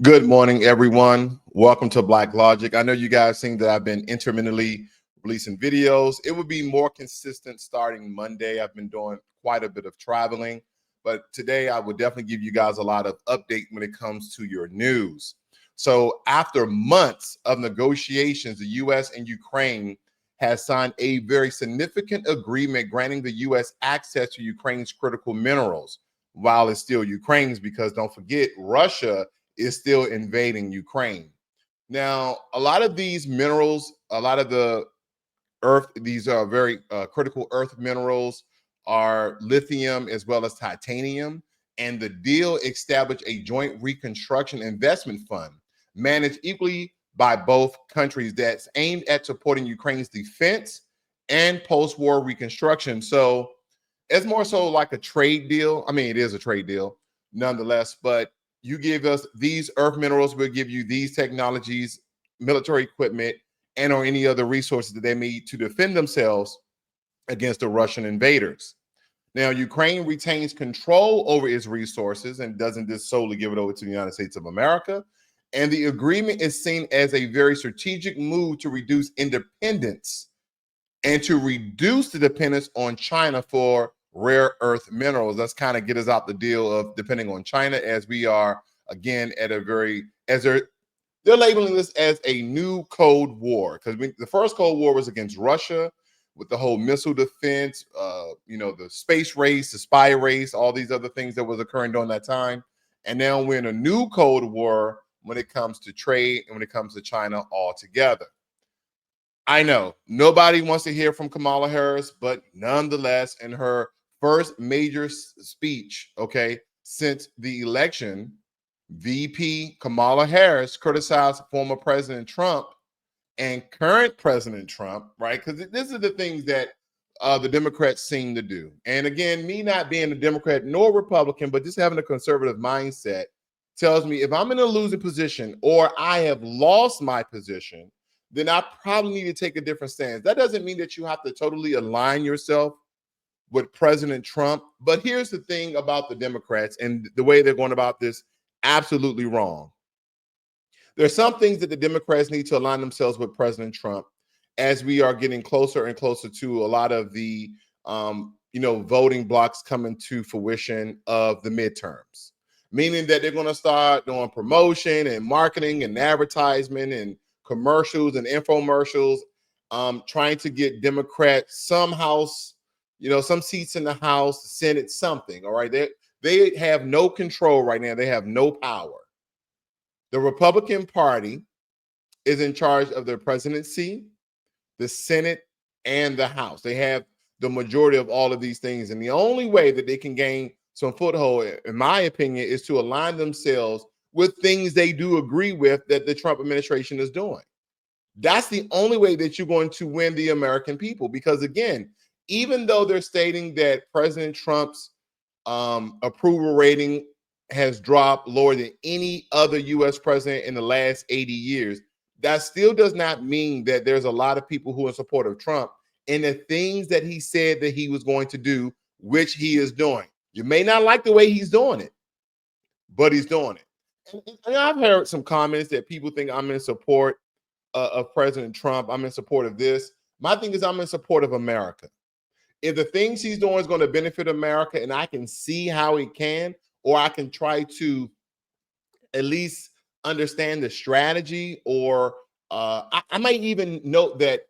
Good morning, everyone. Welcome to Blacklogic. I know you guys seen that I've been intermittently releasing videos. It will be more consistent starting Monday. I've been doing quite a bit of traveling, but today I will definitely give you guys a lot of update when it comes to your news. So after months of negotiations, the U.S. and Ukraine has signed a very significant agreement granting the U.S. access to Ukraine's critical minerals, while it's still Ukraine's, because don't forget, Russia is still invading Ukraine. Now, a lot of these minerals, a lot of the earth, these are very critical earth minerals, are lithium as well as titanium. And the deal established a joint reconstruction investment fund managed equally by both countries that's aimed at supporting Ukraine's defense and post-war reconstruction. So it's more so like a trade deal. I mean, it is a trade deal nonetheless, but you give us these earth minerals, we'll give you these technologies, military equipment, and or any other resources that they need to defend themselves against the Russian invaders. Now, Ukraine retains control over its resources and doesn't just solely give it over to the United States of America. And the agreement is seen as a very strategic move to reduce independence and to reduce the dependence on China for rare earth minerals. Let's kind of get us out the deal of depending on China, as we are again at a very, as they're labeling this as a new Cold War, because the first Cold War was against Russia with the whole missile defense, the space race, the spy race, all these other things that was occurring during that time. And now we're in a new Cold War when it comes to trade and when it comes to China altogether. I know nobody wants to hear from Kamala Harris, but nonetheless, in her first major speech, okay, since the election, VP Kamala Harris criticized former President Trump and current President Trump, right? Because this is the things that the Democrats seem to do. And again, me not being a Democrat nor Republican, but just having a conservative mindset tells me if I'm in a losing position or I have lost my position, then I probably need to take a different stance. That doesn't mean that you have to totally align yourself with President Trump. But here's the thing about the Democrats and the way they're going about this, absolutely wrong. There's some things that the Democrats need to align themselves with President Trump as we are getting closer and closer to a lot of the voting blocks coming to fruition of the midterms, meaning that they're going to start doing promotion and marketing and advertisement and commercials and infomercials, trying to get Democrats some house, some seats in the House, Senate, something. All right. They have no control right now. They have no power. The Republican Party is in charge of the presidency, the Senate, and the House. They have the majority of all of these things. And the only way that they can gain some foothold, in my opinion, is to align themselves with things they do agree with that the Trump administration is doing. That's the only way that you're going to win the American people. Because again, even though they're stating that President Trump's approval rating has dropped lower than any other U.S. president in the last 80 years, that still does not mean that there's a lot of people who are in support of Trump and the things that he said that he was going to do, which he is doing. You may not like the way he's doing it, but he's doing it. And I've heard some comments that people think I'm in support of President Trump. I'm in support of this. My thing is I'm in support of America. If the things he's doing is going to benefit America and I can see how it can, or I can try to at least understand the strategy, or I might even note that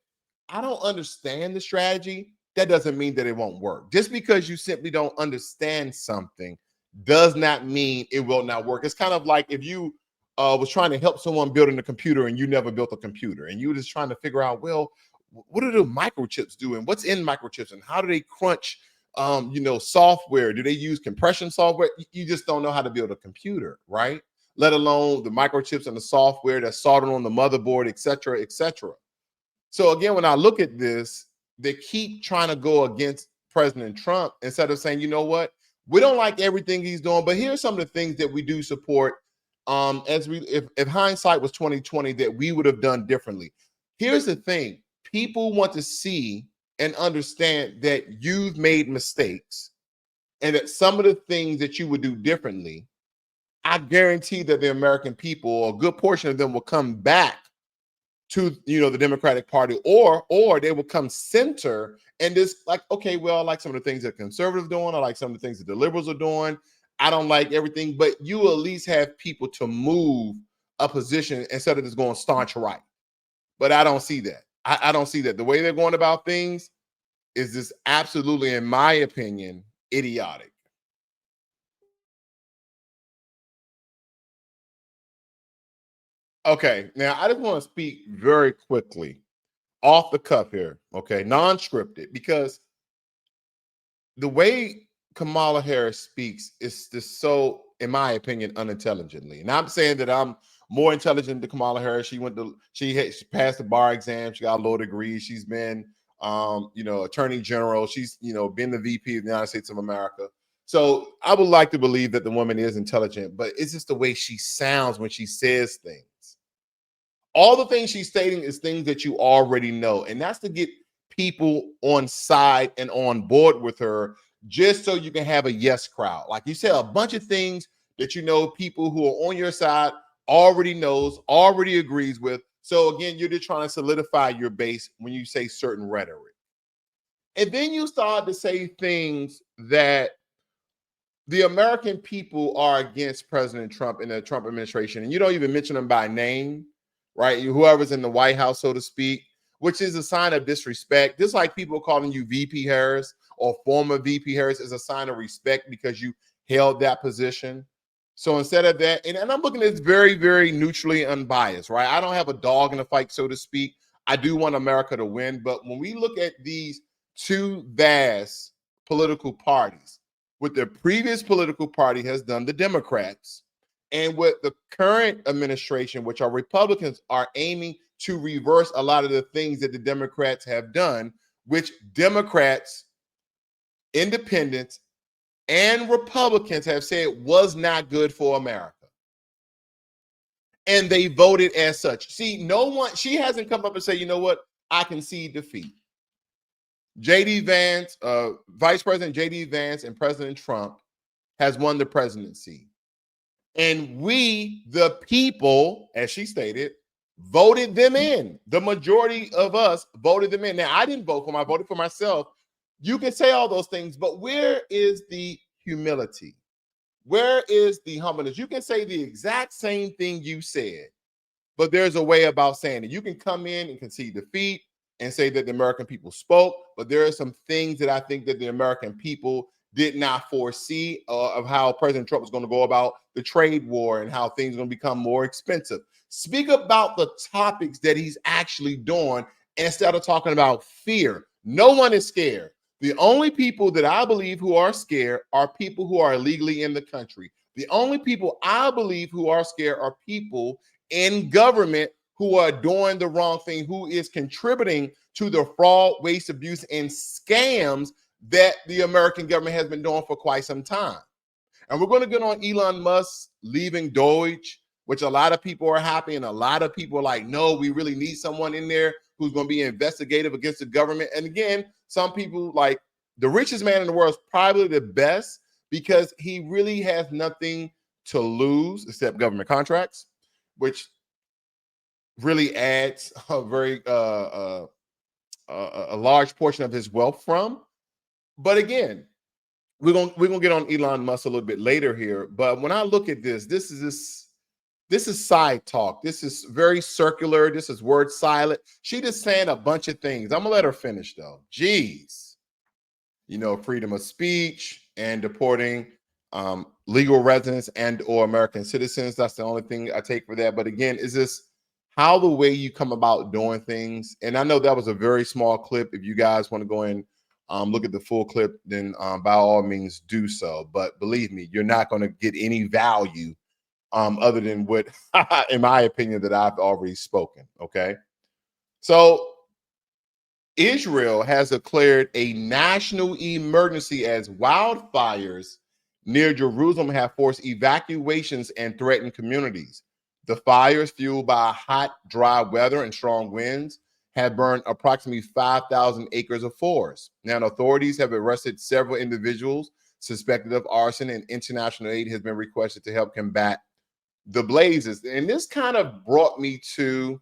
I don't understand the strategy, that doesn't mean that it won't work. Just because you simply don't understand something does not mean it will not work. It's kind of like if you was trying to help someone building a computer and you never built a computer and you were just trying to figure out, well, what do the microchips do and what's in microchips and how do they crunch software? Do they use compression software? You just don't know how to build a computer, right? Let alone the microchips and the software that's soldered on the motherboard, et cetera, et cetera. So again, when I look at this, they keep trying to go against President Trump instead of saying, you know what, we don't like everything he's doing, but here's some of the things that we do support. If hindsight was 2020, that we would have done differently. Here's the thing: people want to see and understand that you've made mistakes and that some of the things that you would do differently I guarantee that the American people, or a good portion of them, will come back to the Democratic Party, or they will come center and just like, okay, well, I like some of the things that conservatives doing, I like some of the things that the liberals are doing. I don't like everything, but you at least have people to move a position instead of just going staunch right. But I don't see that. I don't see that. The way they're going about things is just absolutely, in my opinion, idiotic. Okay, now I just want to speak very quickly off the cuff here, okay, non-scripted, because the way Kamala Harris speaks is just so, in my opinion, unintelligently. And I'm saying that I'm more intelligent than Kamala Harris. She passed the bar exam. She got a law degree. She's been, attorney general. She's, been the VP of the United States of America. So I would like to believe that the woman is intelligent, but it's just the way she sounds when she says things. All the things she's stating is things that you already know, and that's to get people on side and on board with her, just so you can have a yes crowd. Like you said, a bunch of things that people who are on your side already knows, already agrees with. So again, you're just trying to solidify your base when you say certain rhetoric. And then you start to say things that the American people are against President Trump and the Trump administration, and you don't even mention them by name, right? Whoever's in the White House, so to speak, which is a sign of disrespect. Just like people calling you VP Harris or former VP Harris is a sign of respect because you held that position. So instead of that, and I'm looking at this very, very neutrally unbiased, right? I don't have a dog in the fight, so to speak. I do want America to win. But when we look at these two vast political parties, what the previous political party has done, the Democrats, and what the current administration, which are Republicans, are aiming to reverse a lot of the things that the Democrats have done, which Democrats, independents, and Republicans have said was not good for America. And they voted as such. See, she hasn't come up and said, you know what, I concede defeat. J.D. Vance, Vice President J.D. Vance and President Trump has won the presidency. And we, the people, as she stated, voted them in. The majority of us voted them in. Now, I didn't vote for them. I voted for myself. You can say all those things, but where is the humility? Where is the humbleness? You can say the exact same thing you said, but there's a way about saying it. You can come in and concede defeat and say that the American people spoke, but there are some things that I think that the American people did not foresee of how President Trump was going to go about the trade war and how things are going to become more expensive. Speak about the topics that he's actually doing instead of talking about fear. No one is scared. The only people that I believe who are scared are people who are illegally in the country. The only people I believe who are scared are people in government who are doing the wrong thing, who is contributing to the fraud, waste, abuse, and scams that the American government has been doing for quite some time. And we're going to get on Elon Musk leaving DOGE, which a lot of people are happy, and a lot of people are like, no, we really need someone in there who's going to be investigative against the government. And again, some people, like the richest man in the world, is probably the best because he really has nothing to lose except government contracts, which really adds a very a large portion of his wealth from. But again, we're gonna get on Elon Musk a little bit later here. But when I look at this is side talk. This is very circular. This is word salad. She just saying a bunch of things. I'm gonna let her finish though. Jeez, freedom of speech and deporting legal residents and or American citizens. That's the only thing I take for that. But again, is this how the way you come about doing things? And I know that was a very small clip. If you guys want to go and look at the full clip, then by all means do so. But believe me, you're not going to get any value other than what, in my opinion, that I've already spoken. Okay. So Israel has declared a national emergency as wildfires near Jerusalem have forced evacuations and threatened communities. The fires, fueled by hot, dry weather and strong winds, have burned approximately 5,000 acres of forest. Now, authorities have arrested several individuals suspected of arson, and international aid has been requested to help combat the blazes. And this kind of brought me to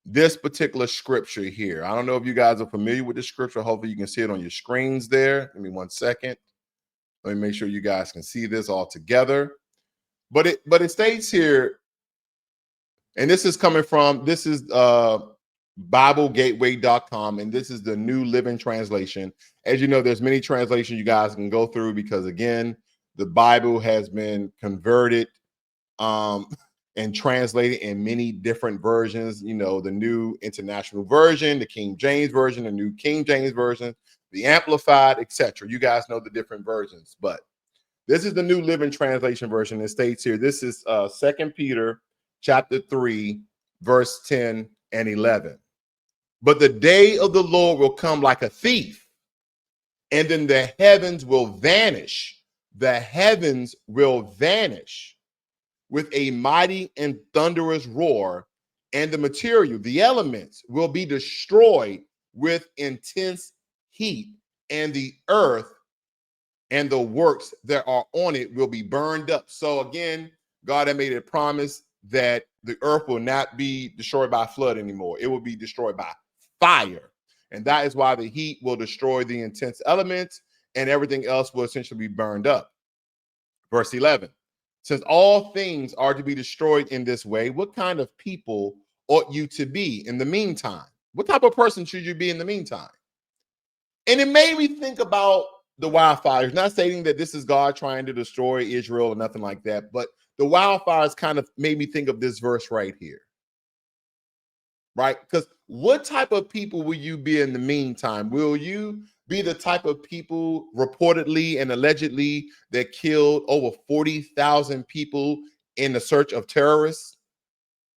this particular scripture here. I don't know if you guys are familiar with this scripture. Hopefully you can see it on your screens there. Give me 1 second. Let me make sure you guys can see this all together. But it states here, and this is coming from, this is BibleGateway.com, and this is the New Living Translation. As you know, there's many translations you guys can go through because, again, the Bible has been converted and translated in many different versions. You know, the New International Version, the King James Version, the New King James Version, the Amplified, etc. You guys know the different versions, but this is the New Living Translation version. It states here, this is 2 Peter chapter 3, verse 10 and 11. But the day of the Lord will come like a thief, and then the heavens will vanish. The heavens will vanish with a mighty and thunderous roar, and the material, the elements, will be destroyed with intense heat, and the earth and the works that are on it will be burned up. So again, God had made a promise that the earth will not be destroyed by flood anymore. It will be destroyed by fire. And that is why the heat will destroy the intense elements, and everything else will essentially be burned up. Verse 11, since all things are to be destroyed in this way, what kind of people ought you to be in the meantime? What type of person should you be in the meantime? And it made me think about the wildfires, not stating that this is God trying to destroy Israel or nothing like that, but the wildfires kind of made me think of this verse right here. Right? Because what type of people will you be in the meantime? Will you be the type of people reportedly and allegedly that killed over 40,000 people in the search of terrorists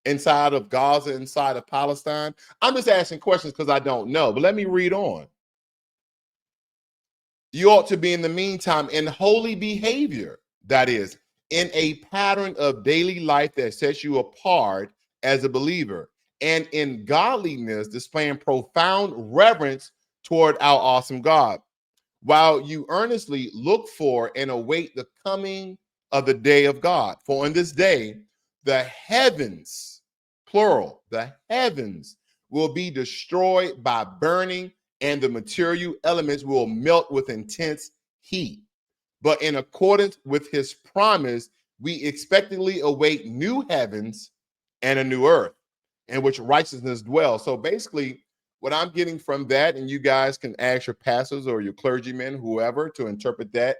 inside of Gaza, inside of Palestine? I'm just asking questions because I don't know, but let me read on. You ought to be in the meantime in holy behavior, that is, in a pattern of daily life that sets you apart as a believer, and in godliness, displaying profound reverence toward our awesome God, while you earnestly look for and await the coming of the day of God. For in this day, the heavens, plural, the heavens will be destroyed by burning, and the material elements will melt with intense heat. But in accordance with his promise, we expectantly await new heavens and a new earth, in which righteousness dwells. So basically, what I'm getting from that, and you guys can ask your pastors or your clergymen, whoever, to interpret that,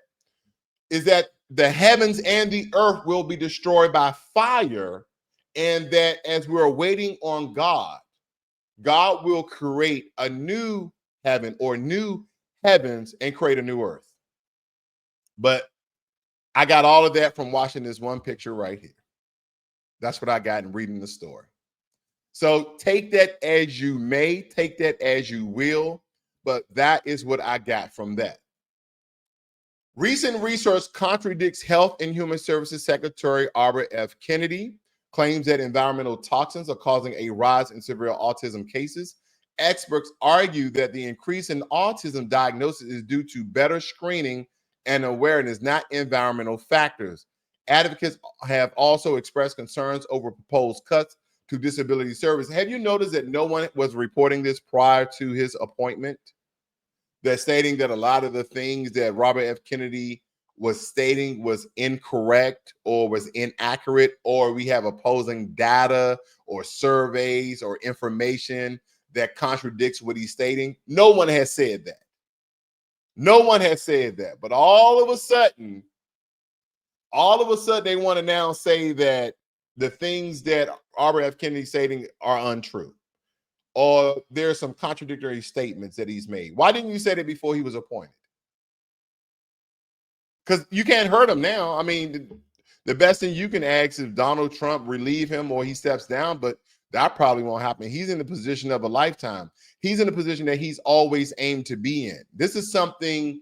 is that the heavens and the earth will be destroyed by fire, and that as we're waiting on God, God will create a new heaven or new heavens and create a new earth. But I got all of that from watching this one picture right here. That's what I got in reading the story. So take that as you may, take that as you will, but that is what I got from that. Recent research contradicts Health and Human Services Secretary Robert F. Kennedy claims that environmental toxins are causing a rise in severe autism cases. Experts argue that the increase in autism diagnosis is due to better screening and awareness, not environmental factors. Advocates have also expressed concerns over proposed cuts to disability service. Have you noticed that no one was reporting this prior to his appointment? They're stating that a lot of the things that Robert F. Kennedy was stating was incorrect or was inaccurate, or we have opposing data or surveys or information that contradicts what he's stating. No one has said that. No one has said that. But all of a sudden, they want to now say that the things that Robert F. Kennedy is stating are untrue, or there's some contradictory statements that he's made. Why didn't you say that before he was appointed? Because you can't hurt him now. I mean, the best thing you can ask is Donald Trump relieve him or he steps down, but that probably won't happen. He's in the position of a lifetime. He's in a position that he's always aimed to be in. This is something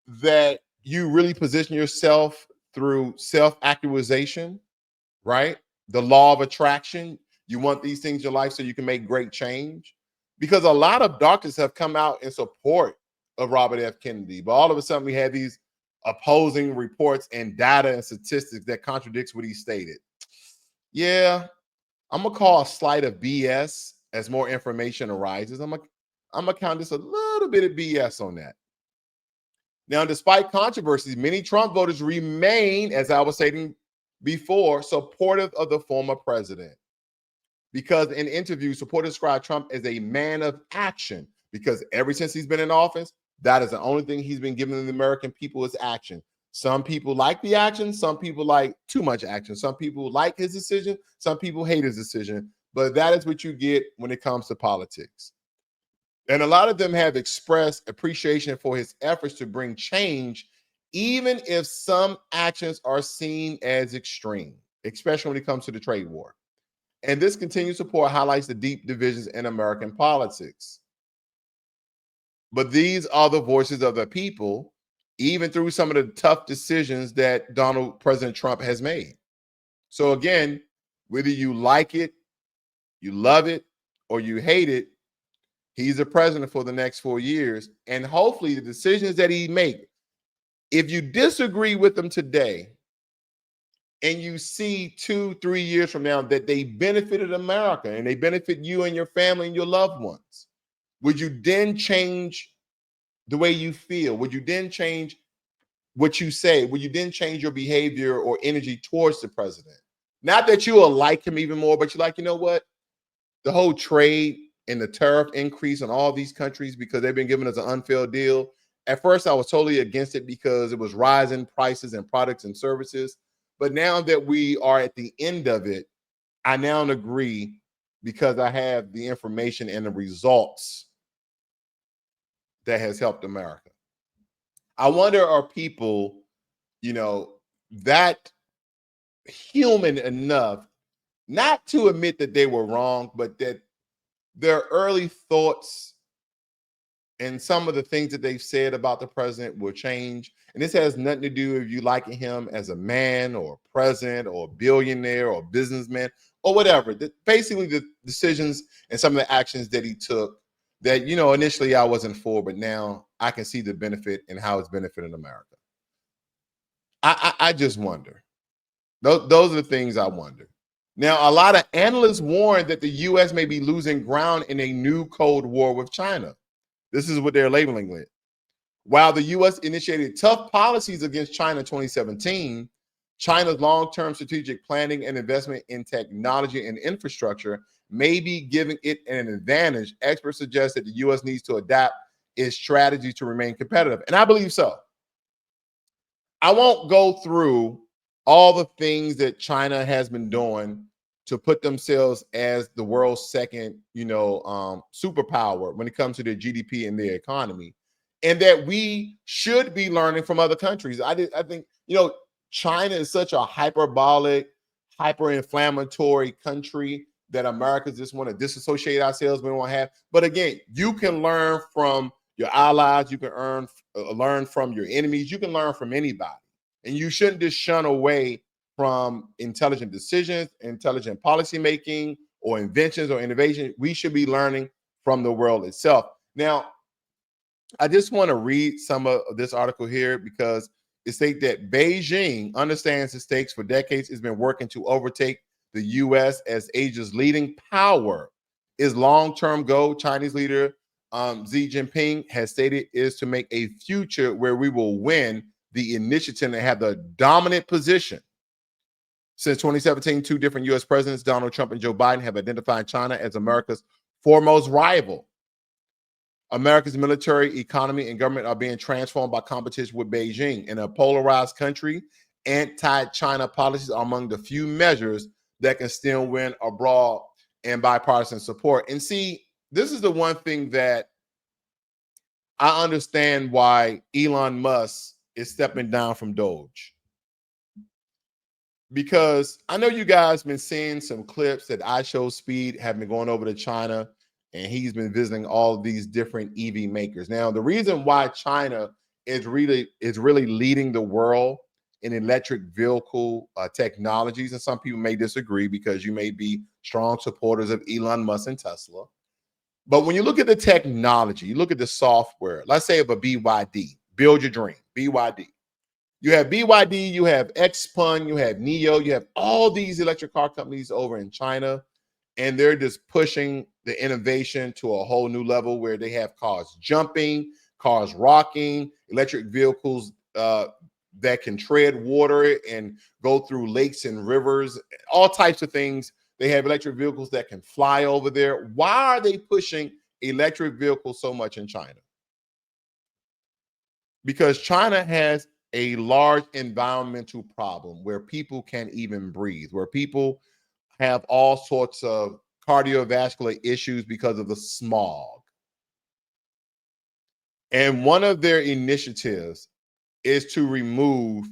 that you really position yourself through self-actualization, right? The law of attraction. You want these things in your life so you can make great change. Because a lot of doctors have come out in support of Robert F. Kennedy. But all of a sudden, we had these opposing reports and data and statistics that contradicts what he stated. Yeah, I'm gonna call a slight of BS as more information arises. I'm gonna count just a little bit of BS on that. Now, despite controversies, many Trump voters remain, as I was saying before, supportive of the former president. Because in interviews, supporters describe Trump as a man of action. Because ever since he's been in office, that is the only thing he's been giving the American people is action. Some people like the action, some people like too much action. Some people like his decision, some people hate his decision. But that is what you get when it comes to politics. And a lot of them have expressed appreciation for his efforts to bring change, even if some actions are seen as extreme, especially when it comes to the trade war. And this continued support highlights the deep divisions in American politics. But these are the voices of the people, even through some of the tough decisions that President Trump has made. So again, whether you like it, you love it, or you hate it, he's the president for the next 4 years. And hopefully the decisions that he makes, if you disagree with them today and you see 2-3 years from now that they benefited America and they benefit you and your family and your loved ones, would you then change the way you feel? Would you then change what you say? Would you then change your behavior or energy towards the president? Not that you will like him even more, but you're like, you know what? The whole trade and the tariff increase on all these countries because they've been giving us an unfair deal. At first, I was totally against it because it was rising prices and products and services. But now that we are at the end of it, I now agree because I have the information and the results that has helped America. I wonder, are people, that human enough not to admit that they were wrong, but that their early thoughts and some of the things that they've said about the president will change. And this has nothing to do with you liking him as a man or a president or a billionaire or a businessman or whatever. Basically, the decisions and some of the actions that he took that, initially I wasn't for, but now I can see the benefit and how it's benefiting America. I just wonder. Those are the things I wonder. Now, a lot of analysts warn that the U.S. may be losing ground in a new Cold War with China. This is what they're labeling it. While the U.S. initiated tough policies against China in 2017, China's long-term strategic planning and investment in technology and infrastructure may be giving it an advantage. Experts suggest that the U.S. needs to adapt its strategy to remain competitive. And I believe so. I won't go through all the things that China has been doing to put themselves as the world's second, superpower when it comes to their GDP and their economy, and that we should be learning from other countries. I think, China is such a hyperbolic, hyper-inflammatory country that Americans just want to disassociate ourselves. We don't have. But again, you can learn from your allies. You can learn from your enemies. You can learn from anybody. And you shouldn't just shun away from intelligent decisions, intelligent policymaking, or inventions or innovation. We should be learning from the world itself. Now, I just want to read some of this article here because it states that Beijing understands the stakes. For decades, it's been working to overtake the U.S. as Asia's leading power. Its long-term goal, Chinese leader Xi Jinping has stated, is to make a future where we will win the initiative and have the dominant position. Since 2017, two different U.S. presidents, Donald Trump and Joe Biden, have identified China as America's foremost rival. America's military, economy, and government are being transformed by competition with Beijing. In a polarized country, anti-China policies are among the few measures that can still win abroad and bipartisan support. And see, this is the one thing that I understand why Elon Musk is stepping down from DOGE. Because I know you guys been seeing some clips that iShowSpeed have been going over to China, and he's been visiting all of these different EV makers. Now, the reason why China is really leading the world in electric vehicle technologies, and some people may disagree because you may be strong supporters of Elon Musk and Tesla, But when you look at the technology, you look at the software, let's say of a BYD, build your dream, BYD. You have BYD, you have Xpeng, you have NIO, you have all these electric car companies over in China, and they're just pushing the innovation to a whole new level where they have cars jumping, cars rocking, electric vehicles that can tread water and go through lakes and rivers, all types of things. They have electric vehicles that can fly over there. Why are they pushing electric vehicles so much in China? Because China has a large environmental problem where people can't even breathe, where people have all sorts of cardiovascular issues because of the smog. And one of their initiatives is to remove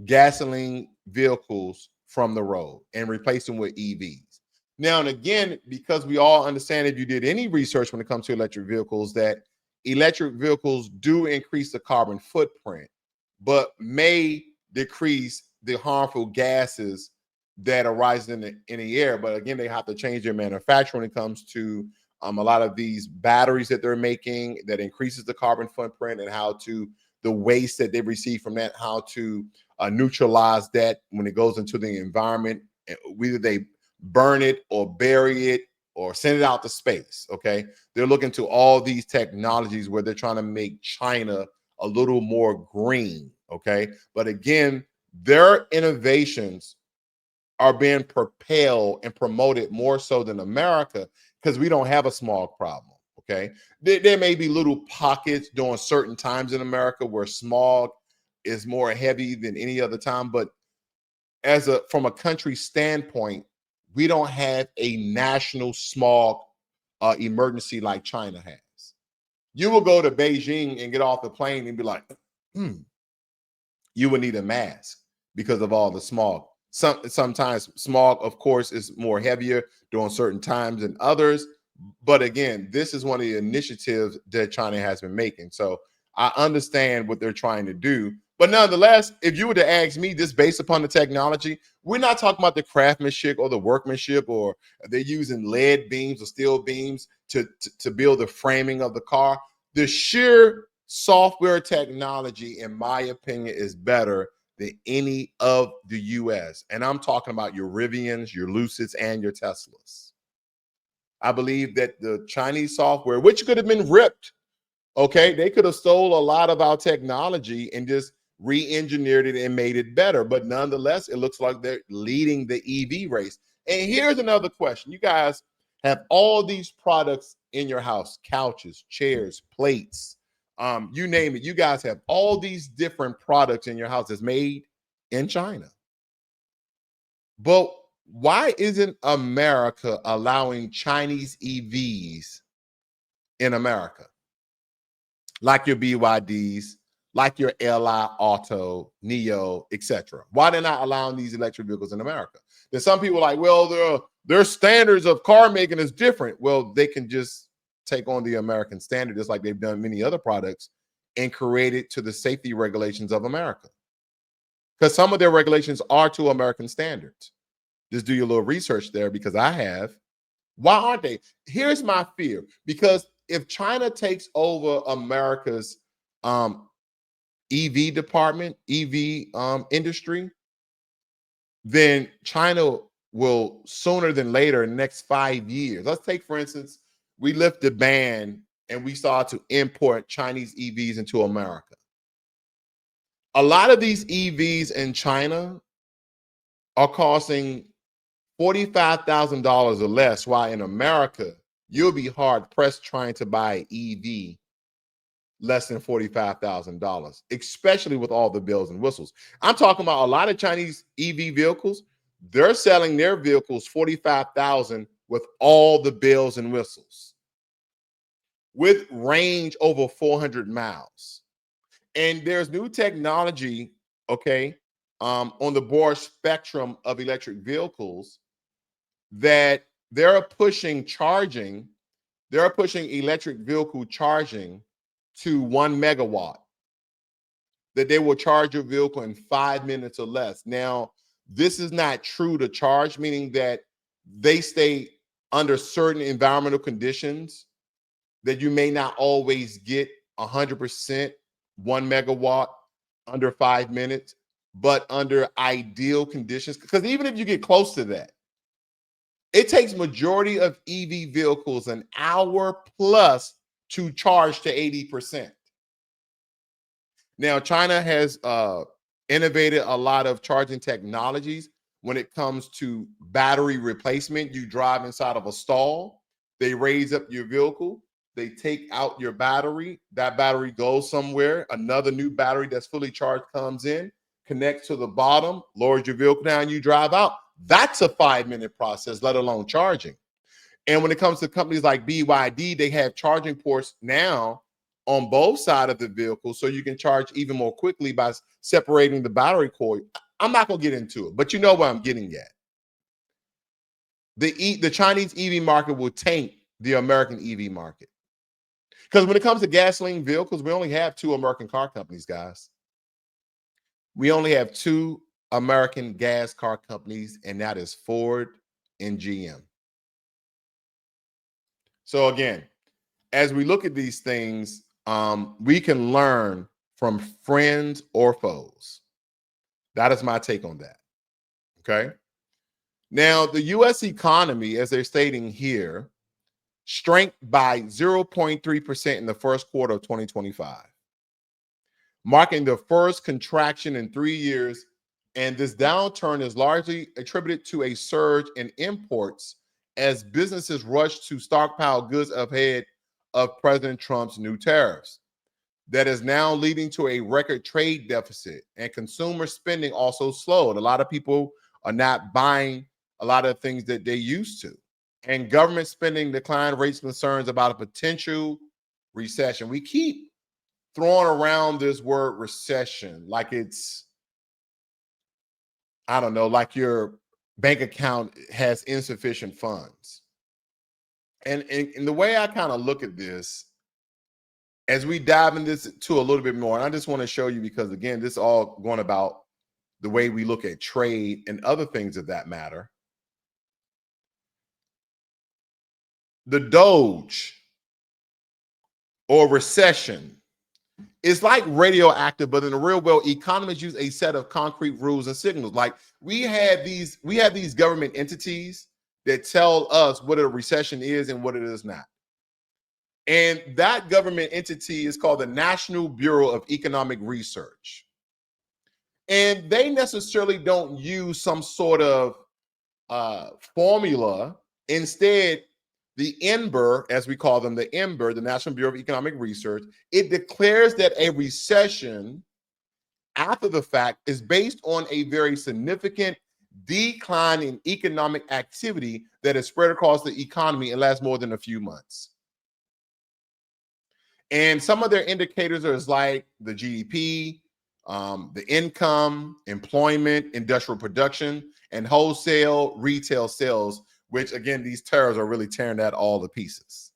gasoline vehicles from the road and replace them with EVs. Now, and again, because we all understand, if you did any research when it comes to electric vehicles, that electric vehicles do increase the carbon footprint, but may decrease the harmful gases that arise in the air. But again, they have to change their manufacturing when it comes to a lot of these batteries that they're making that increases the carbon footprint, and how to the waste that they receive from that, how to neutralize that when it goes into the environment. Whether they burn it or bury it or send it out to space. Okay. They're looking to all these technologies where they're trying to make China a little more green. Okay. But again, their innovations are being propelled and promoted more so than America, because we don't have a smog problem. Okay. There may be little pockets during certain times in America where smog is more heavy than any other time. But from a country standpoint, we don't have a national smog emergency like China has. You will go to Beijing and get off the plane and be like, you would need a mask because of all the smog. Sometimes smog, of course, is more heavier during certain times than others. But again, this is one of the initiatives that China has been making. So I understand what they're trying to do. But nonetheless, if you were to ask me this based upon the technology, we're not talking about the craftsmanship or the workmanship, or they're using lead beams or steel beams to build the framing of the car. The sheer software technology, in my opinion, is better than any of the US. And I'm talking about your Rivians, your Lucids, and your Teslas. I believe that the Chinese software, which could have been ripped, okay, they could have stole a lot of our technology and just re-engineered it and made it better. But nonetheless, it looks like they're leading the EV race. And here's another question. You guys have all these products in your house: couches, chairs, plates, you name it. You guys have all these different products in your house that's made in China. But why isn't America allowing Chinese EVs in America? Like your BYDs, like your LI Auto, NIO, etc. Why they're not allowing these electric vehicles in America? Then some people are like, well, their standards of car making is different. Well, they can just take on the American standard, just like they've done many other products, and create it to the safety regulations of America. Because some of their regulations are to American standards. Just do your little research there, because I have. Why aren't they? Here's my fear. Because if China takes over America's EV department, EV industry, then China will sooner than later, in the next 5 years. Let's take, for instance, we lift the ban and we start to import Chinese EVs into America. A lot of these EVs in China are costing $45,000 or less, while in America, you'll be hard pressed trying to buy an EV less than $45,000, especially with all the bells and whistles. I'm talking about a lot of Chinese EV vehicles. They're selling their vehicles $45,000 with all the bells and whistles, with range over 400 miles. And there's new technology, okay, on the broad spectrum of electric vehicles, that they're pushing electric vehicle charging to 1 megawatt, that they will charge your vehicle in 5 minutes or less. Now, this is not true to charge, meaning that they stay under certain environmental conditions that you may not always get 100%, 1 megawatt under 5 minutes, but under ideal conditions. Because even if you get close to that, it takes majority of EV vehicles an hour plus to charge to 80%. Now, China has innovated a lot of charging technologies when it comes to battery replacement. You drive inside of a stall, they raise up your vehicle, they take out your battery, that battery goes somewhere, another new battery that's fully charged comes in, connects to the bottom, lowers your vehicle down, you drive out. That's a 5-minute process, let alone charging. And when it comes to companies like BYD, they have charging ports now on both sides of the vehicle, so you can charge even more quickly by separating the battery cord. I'm not going to get into it, but you know where I'm getting at. The Chinese EV market will taint the American EV market. Because when it comes to gasoline vehicles, we only have 2 American car companies, guys. We only have 2 American gas car companies, and that is Ford and GM. So again, as we look at these things, we can learn from friends or foes. That is my take on that. Okay. Now, the U.S. economy, as they're stating here, shrank by 0.3% in the first quarter of 2025, marking the first contraction in 3 years. And this downturn is largely attributed to a surge in imports as businesses rush to stockpile goods ahead of President Trump's new tariffs. That is now leading to a record trade deficit, and consumer spending also slowed. A lot of people are not buying a lot of things that they used to. And government spending declined, raising concerns about a potential recession. We keep throwing around this word recession like it's, I don't know, like your bank account has insufficient funds. And the way I kind of look at this, as we dive into this too a little bit more, and I just want to show you, because again, this is all going about the way we look at trade and other things of that matter. The DOGE or recession is like radioactive, but in the real world, economists use a set of concrete rules and signals. Like we have these government entities that tell us what a recession is and what it is not. And that government entity is called the National Bureau of Economic Research. And they necessarily don't use some sort of formula. Instead, the NBER, as we call them, the NBER, the National Bureau of Economic Research, it declares that a recession after the fact is based on a very significant decline in economic activity that is spread across the economy and lasts more than a few months. And some of their indicators are like the GDP, the income, employment, industrial production, and wholesale retail sales, which again, these tariffs are really tearing that all to pieces.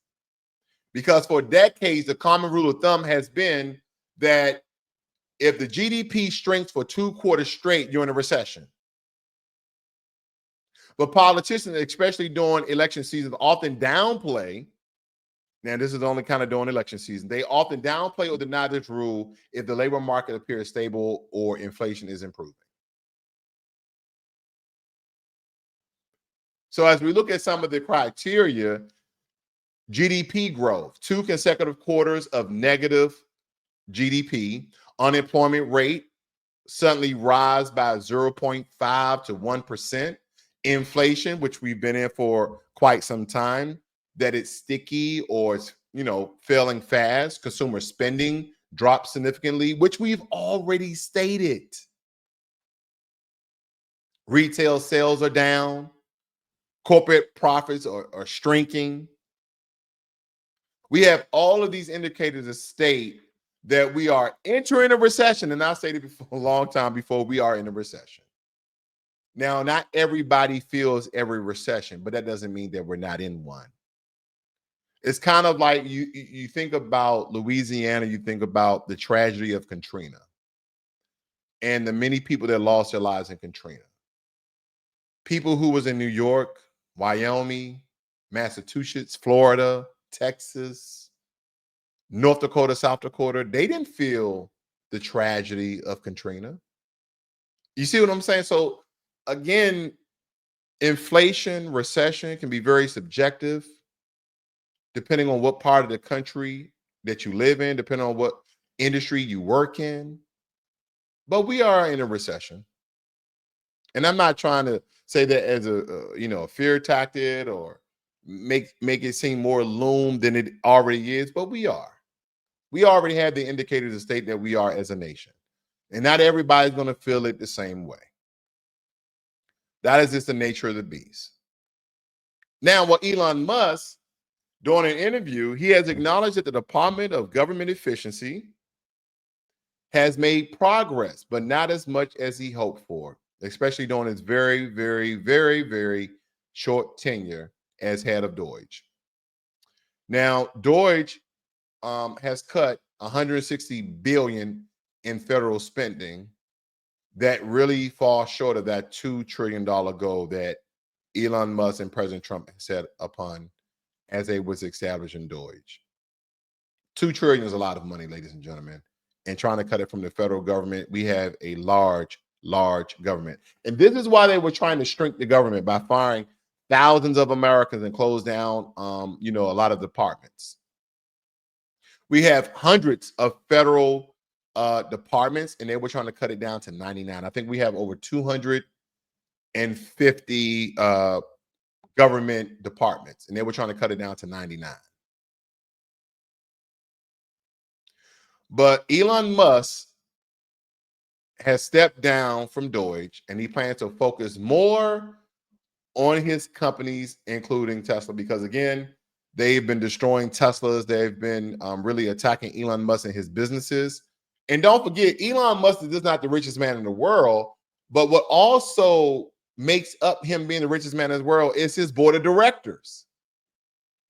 Because for decades, the common rule of thumb has been that if the GDP shrinks for 2 quarters straight, you're in a recession. But politicians, especially during election season, often downplay. Now, this is only kind of during election season. They often downplay or deny this rule if the labor market appears stable or inflation is improving. So as we look at some of the criteria, GDP growth, 2 consecutive quarters of negative GDP, unemployment rate suddenly rise by 0.5 to 1%, inflation, which we've been in for quite some time, that it's sticky or it's, failing fast. Consumer spending dropped significantly, which we've already stated. Retail sales are down. Corporate profits are shrinking. We have all of these indicators that state that we are entering a recession. And I stated before, a long time before, we are in a recession. Now, not everybody feels every recession, but that doesn't mean that we're not in one. It's kind of like you think about Louisiana, you think about the tragedy of Katrina and the many people that lost their lives in Katrina. People who was in New York, Wyoming, Massachusetts, Florida, Texas, North Dakota, South Dakota, they didn't feel the tragedy of Katrina. You see what I'm saying? So again, inflation, recession can be very subjective depending on what part of the country that you live in, depending on what industry you work in. But we are in a recession. And I'm not trying to say that as a fear tactic or make it seem more loom than it already is, but we are. We already have the indicators to state that we are as a nation. And not everybody's going to feel it the same way. That is just the nature of the beast. Now, what Elon Musk, during an interview, he has acknowledged that the Department of Government Efficiency has made progress, but not as much as he hoped for, especially during his very, very, very, very short tenure as head of DOGE. Now, DOGE has cut 160 billion in federal spending that really falls short of that $2 trillion goal that Elon Musk and President Trump set upon as they was establishing DOGE. $2 trillion is a lot of money, ladies and gentlemen. And trying to cut it from the federal government, we have a large government. And this is why they were trying to shrink the government by firing thousands of Americans and close down, a lot of departments. We have hundreds of federal departments, and they were trying to cut it down to 99. I think we have over 250 government departments, and they were trying to cut it down to 99. But Elon Musk has stepped down from DOGE, and he plans to focus more on his companies, including Tesla, because again, they've been destroying Teslas. They've been really attacking Elon Musk and his businesses. And don't forget, Elon Musk is just not the richest man in the world, but what also makes up him being the richest man in the world is his board of directors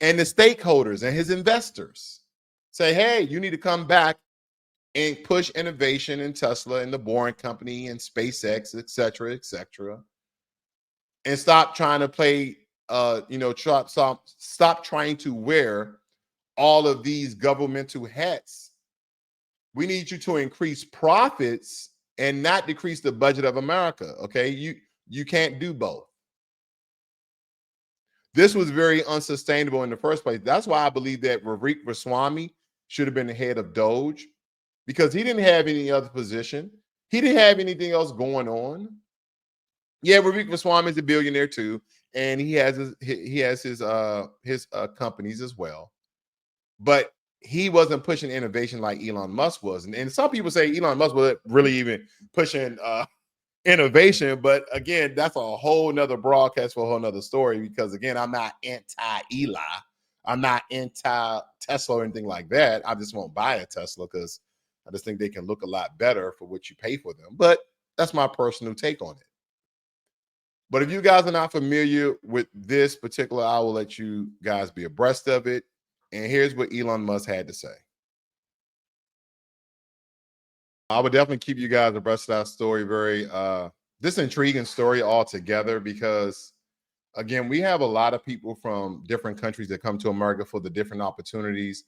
and the stakeholders and his investors. Say, hey, you need to come back and push innovation in Tesla and the Boring Company and SpaceX, et cetera, and stop trying to play, stop trying to wear all of these governmental hats. We need you to increase profits and not decrease the budget of America. Okay, you can't do both. This was very unsustainable in the first place. That's why I believe that Vivek Ramaswamy should have been the head of DOGE, because he didn't have any other position. He didn't have anything else going on. Yeah, Vivek Ramaswamy is a billionaire too, and he has his companies as well. But he wasn't pushing innovation like Elon Musk was. And some people say Elon Musk was really even pushing innovation. But again, that's a whole nother broadcast for a whole nother story, because again, I'm not anti-Eli. I'm not anti-Tesla or anything like that. I just won't buy a Tesla because I just think they can look a lot better for what you pay for them. But that's my personal take on it. But if you guys are not familiar with this particular, I will let you guys be abreast of it. And here's what Elon Musk had to say. I would definitely keep you guys abreast of that story. Very this intriguing story altogether, because again, we have a lot of people from different countries that come to America for the different opportunities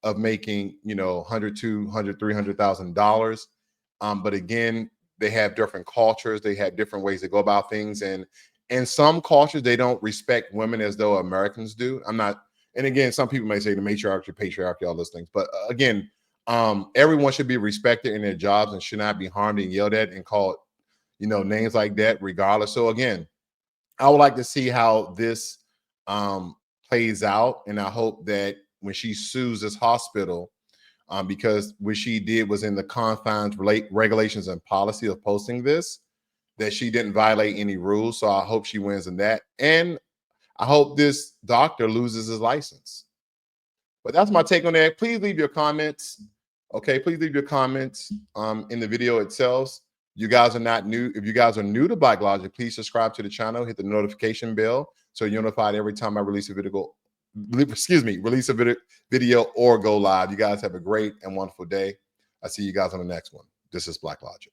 of making, $100,000, $200,000, $300,000. But again, they have different cultures. They have different ways to go about things. And in some cultures, they don't respect women as though Americans do. And again, some people may say the matriarchy, patriarchy, all those things. But again, everyone should be respected in their jobs and should not be harmed and yelled at and called, names like that, regardless. So again, I would like to see how this plays out. And I hope that when she sues this hospital, because what she did was in the confines, regulations, and policy of posting this, that she didn't violate any rules. So I hope she wins in that. And I hope this doctor loses his license. But that's my take on that. Please leave your comments. Okay, please leave your comments in the video itself. You guys are not new. If you guys are new to Blacklogic, please subscribe to the channel, hit the notification bell so you're notified every time I release a video. Release a video or go live. You guys have a great and wonderful day. I see you guys on the next one. This is Blacklogic.